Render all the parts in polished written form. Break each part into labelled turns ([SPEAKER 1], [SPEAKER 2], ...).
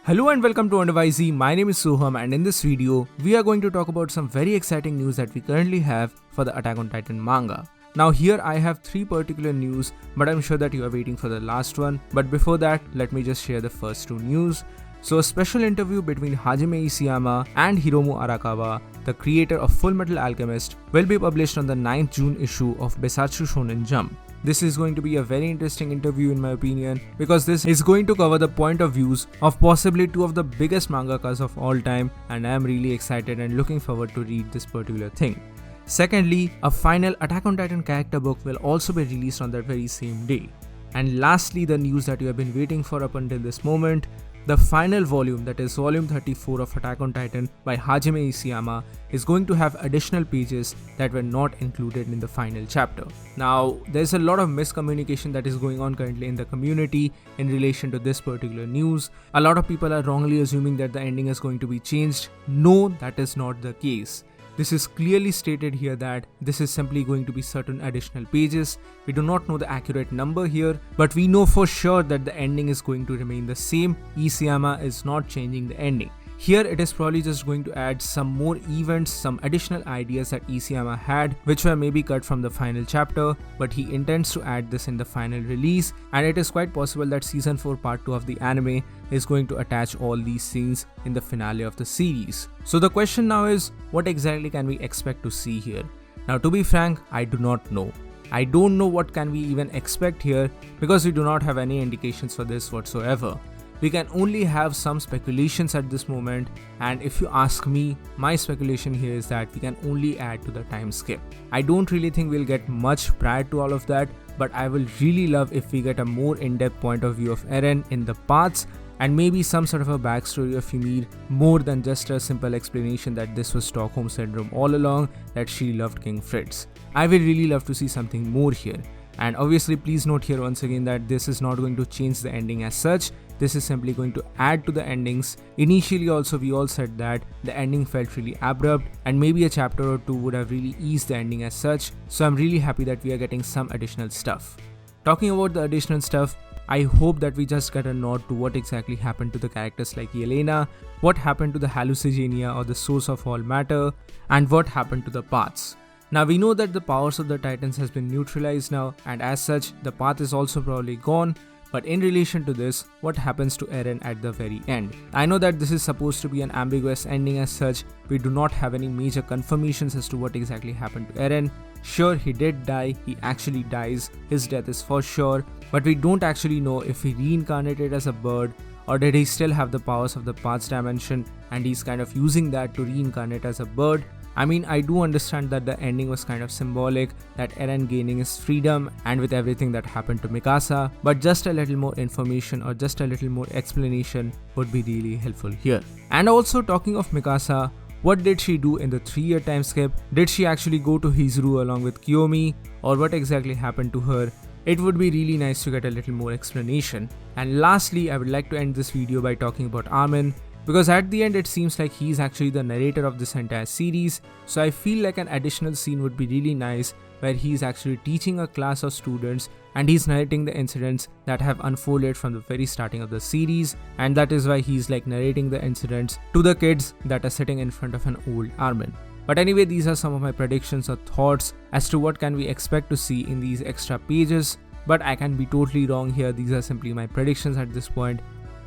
[SPEAKER 1] Hello and welcome to Undervisey. My name is Soham, and in this video, we are going to talk about some very exciting news that we currently have for the Attack on Titan manga. Now here I have 3 particular news, but I'm sure that you are waiting for the last one. But before that, let me just share the first 2 news. So a special interview between Hajime Isayama and Hiromu Arakawa, the creator of Fullmetal Alchemist, will be published on the 9th June issue of Besatsu Shonen Jump. This is going to be a very interesting interview in my opinion, because this is going to cover the point of views of possibly 2 of the biggest mangakas of all time, and I am really excited and looking forward to read this particular thing. Secondly, a final Attack on Titan character book will also be released on that very same day. And lastly, the news that you have been waiting for up until this moment, the final volume, that is volume 34 of Attack on Titan by Hajime Isayama, is going to have additional pages that were not included in the final chapter. Now, there's a lot of miscommunication that is going on currently in the community in relation to this particular news. A lot of people are wrongly assuming that the ending is going to be changed. No, that is not the case. This is clearly stated here that this is simply going to be certain additional pages. We do not know the accurate number here, but we know for sure that the ending is going to remain the same. Isayama is not changing the ending. Here it is probably just going to add some more events, some additional ideas that Isayama had, which were maybe cut from the final chapter, but he intends to add this in the final release, and it is quite possible that season 4 part 2 of the anime is going to attach all these scenes in the finale of the series. So the question now is, what exactly can we expect to see here? Now to be frank, I do not know. I don't know what can we even expect here, because we do not have any indications for this whatsoever. We can only have some speculations at this moment, and if you ask me, my speculation here is that we can only add to the time skip. I don't really think we'll get much prior to all of that, but I will really love if we get a more in-depth point of view of Eren in the paths, and maybe some sort of a backstory of Ymir, more than just a simple explanation that this was Stockholm Syndrome all along, that she loved King Fritz. I will really love to see something more here. And obviously please note here once again that this is not going to change the ending as such. This is simply going to add to the endings. Initially also we all said that the ending felt really abrupt, and maybe a chapter or 2 would have really eased the ending as such. So I'm really happy that we are getting some additional stuff. Talking about the additional stuff, I hope that we just get a nod to what exactly happened to the characters like Yelena, what happened to the hallucigenia or the source of all matter, and what happened to the paths. Now we know that the powers of the Titans has been neutralized now, and as such the path is also probably gone, but in relation to this, what happens to Eren at the very end? I know that this is supposed to be an ambiguous ending as such. We do not have any major confirmations as to what exactly happened to Eren. Sure, he did die, he actually dies, his death is for sure, but we don't actually know if he reincarnated as a bird, or did he still have the powers of the paths dimension and he's kind of using that to reincarnate as a bird. I mean, I do understand that the ending was kind of symbolic, that Eren gaining his freedom and with everything that happened to Mikasa, but just a little more information or just a little more explanation would be really helpful here. And also talking of Mikasa, what did she do in the 3-year time skip? Did she actually go to Hizuru along with Kiyomi, or what exactly happened to her? It would be really nice to get a little more explanation. And lastly, I would like to end this video by talking about Armin, because at the end it seems like he's actually the narrator of this entire series, so I feel like an additional scene would be really nice where he's actually teaching a class of students and he's narrating the incidents that have unfolded from the very starting of the series, and that is why he's like narrating the incidents to the kids that are sitting in front of an old Armin. But anyway, these are some of my predictions or thoughts as to what can we expect to see in these extra pages, but I can be totally wrong here. These are simply my predictions at this point.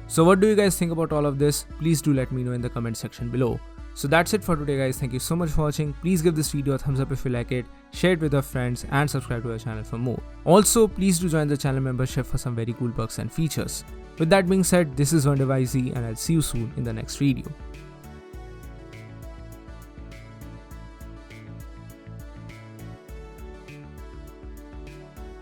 [SPEAKER 1] So what do you guys think about all of this? Please do let me know in the comment section below. So that's it for today guys, thank you so much for watching. Please give this video a thumbs up if you like it, share it with your friends and subscribe to our channel for more. Also please do join the channel membership for some very cool perks and features. With that being said, this is Undervisey and I'll see you soon in the next video.